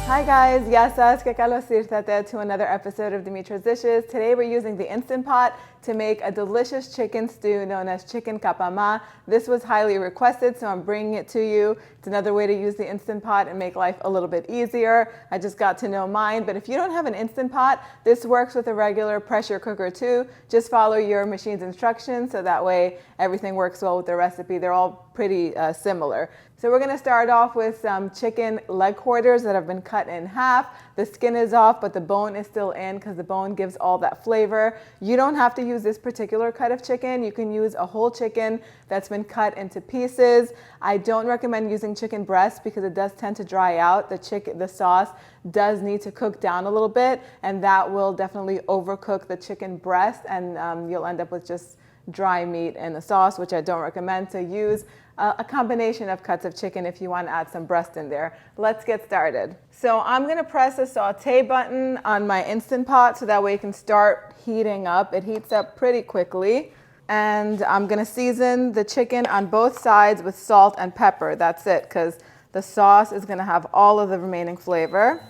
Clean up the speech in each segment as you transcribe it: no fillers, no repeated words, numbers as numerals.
Hi guys, yasas que kalosirtate to another episode of Dimitra's Dishes. Today we're using the Instant Pot to make a delicious chicken stew known as chicken kapama. This was highly requested, so I'm bringing it to you. It's another way to use the Instant Pot and make life a little bit easier. I just got to know mine, but if you don't have an Instant Pot, this works with a regular pressure cooker too. Just follow your machine's instructions so that way everything works well with the recipe. They're all pretty similar. So we're going to start off with some chicken leg quarters that have been cut in half. The skin is off, but the bone is still in because the bone gives all that flavor. You don't have to use this particular cut of chicken. You can use a whole chicken that's been cut into pieces. I don't recommend using chicken breast because it does tend to dry out. The sauce does need to cook down a little bit, and that will definitely overcook the chicken breast, and you'll end up with just dry meat in the sauce, which I don't recommend. So use a combination of cuts of chicken if you want to add some breast in there. Let's get started. So I'm going to press the saute button on my Instant Pot so that way it can start heating up. It heats up pretty quickly. And I'm going to season the chicken on both sides with salt and pepper. That's it, because the sauce is going to have all of the remaining flavor.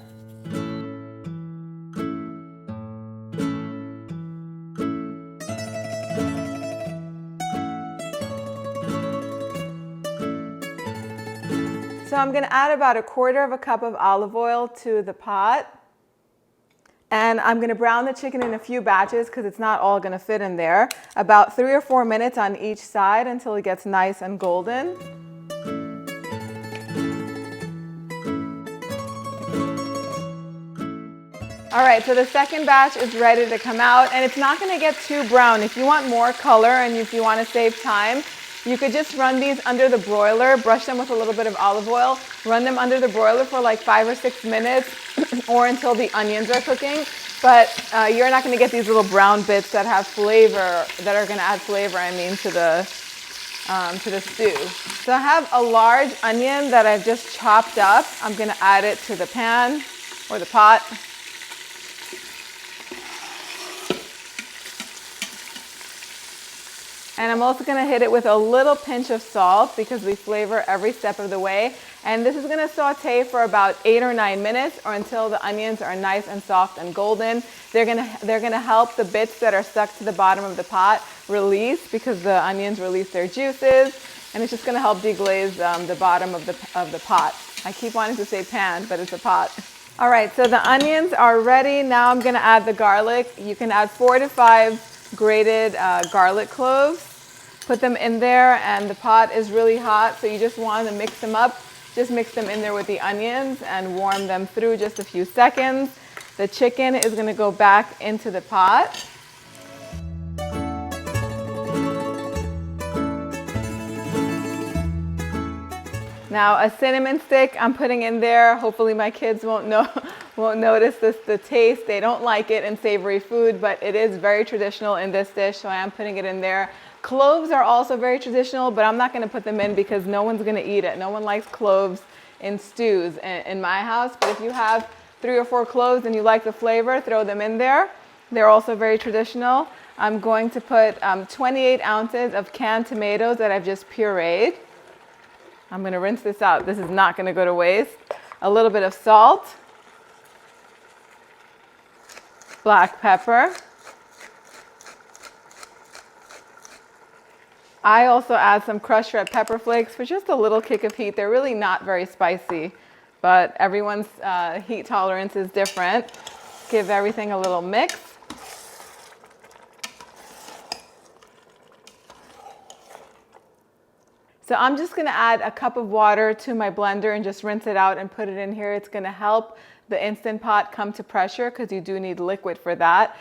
So I'm going to add about 1/4 cup of olive oil to the pot. And I'm going to brown the chicken in a few batches because it's not all going to fit in there. About 3 or 4 minutes on each side until it gets nice and golden. All right, so the second batch is ready to come out, and it's not going to get too brown. If you want more color and if you want to save time, you could just run these under the broiler, brush them with a little bit of olive oil, run them under the broiler for like 5 or 6 minutes or until the onions are cooking. But you're not going to get these little brown bits that have flavor, that are going to add flavor, to the stew. So I have a large onion that I've just chopped up. I'm going to add it to the pan or the pot. And I'm also going to hit it with a little pinch of salt because we flavor every step of the way. And this is going to saute for about 8 or 9 minutes or until the onions are nice and soft and golden. They're going to help the bits that are stuck to the bottom of the pot release because the onions release their juices. And it's just going to help deglaze the bottom of the pot. I keep wanting to say pan, but it's a pot. All right, so the onions are ready. Now I'm going to add the garlic. You can add 4 to 5 grated garlic cloves. Put them in there, and the pot is really hot, so you just want to mix them up. Just mix them in there with the onions and warm them through just a few seconds. The chicken is going to go back into the pot. Now a cinnamon stick I'm putting in there. Hopefully my kids won't notice the taste. They don't like it in savory food, but it is very traditional in this dish, so I am putting it in there. Cloves are also very traditional, but I'm not going to put them in because no one's going to eat it. No one likes cloves in stews in my house, but if you have 3 or 4 cloves and you like the flavor, throw them in there. They're also very traditional. I'm going to put 28 ounces of canned tomatoes that I've just pureed. I'm going to rinse this out. This is not going to go to waste. A little bit of salt, black pepper. I also add some crushed red pepper flakes for just a little kick of heat. They're really not very spicy, but everyone's heat tolerance is different. Give everything a little mix. So I'm just going to add a cup of water to my blender and just rinse it out and put it in here. It's going to help the Instant Pot come to pressure because you do need liquid for that.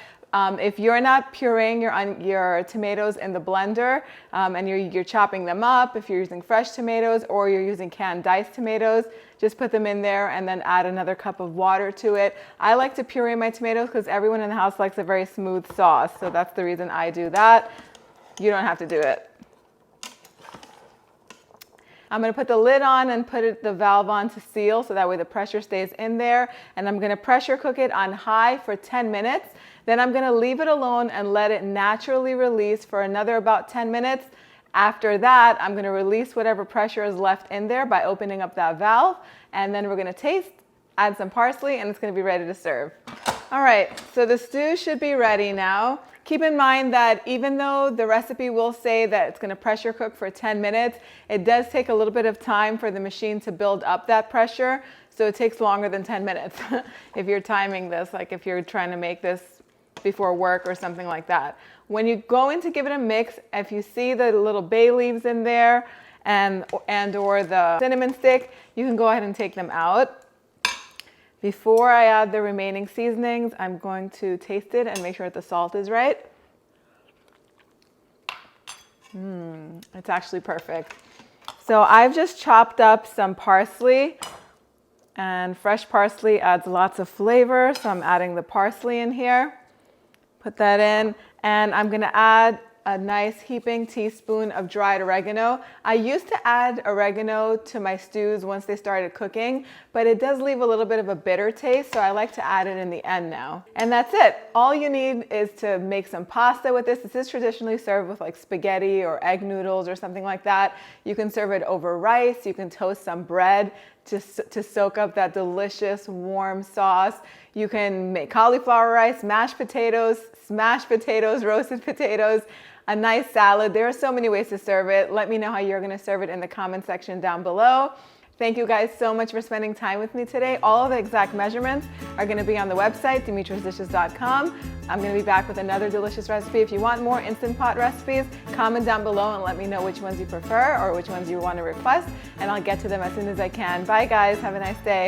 If you're not pureeing your tomatoes in the blender and you're chopping them up, if you're using fresh tomatoes or you're using canned diced tomatoes, just put them in there and then add another cup of water to it. I like to puree my tomatoes because everyone in the house likes a very smooth sauce, so that's the reason I do that. You don't have to do it. I'm going to put the lid on and put the valve on to seal so that way the pressure stays in there. And I'm going to pressure cook it on high for 10 minutes. Then I'm going to leave it alone and let it naturally release for another about 10 minutes. After that, I'm going to release whatever pressure is left in there by opening up that valve. And then we're going to taste add some parsley, and it's gonna be ready to serve. All right, so the stew should be ready now. Keep in mind that even though the recipe will say that it's gonna pressure cook for 10 minutes, it does take a little bit of time for the machine to build up that pressure, so it takes longer than 10 minutes if you're timing this, like if you're trying to make this before work or something like that. When you go in to give it a mix, if you see the little bay leaves in there and or the cinnamon stick, you can go ahead and take them out. Before I add the remaining seasonings, I'm going to taste it and make sure that the salt is right. It's actually perfect. So I've just chopped up some parsley, and fresh parsley adds lots of flavor, so I'm adding the parsley in here. Put that in, and I'm gonna add a nice heaping teaspoon of dried oregano. I used to add oregano to my stews once they started cooking, but it does leave a little bit of a bitter taste, so I like to add it in the end now. And that's it. All you need is to make some pasta with this. This is traditionally served with like spaghetti or egg noodles or something like that. You can serve it over rice. You can toast some bread to soak up that delicious warm sauce. You can make cauliflower rice, mashed potatoes, smashed potatoes, roasted potatoes, a nice salad. There are so many ways to serve it. Let me know how you're gonna serve it in the comment section down below. Thank you guys so much for spending time with me today. All of the exact measurements are gonna be on the website, dimitrasdishes.com. I'm gonna be back with another delicious recipe. If you want more Instant Pot recipes, comment down below and let me know which ones you prefer or which ones you wanna request, and I'll get to them as soon as I can. Bye guys, have a nice day.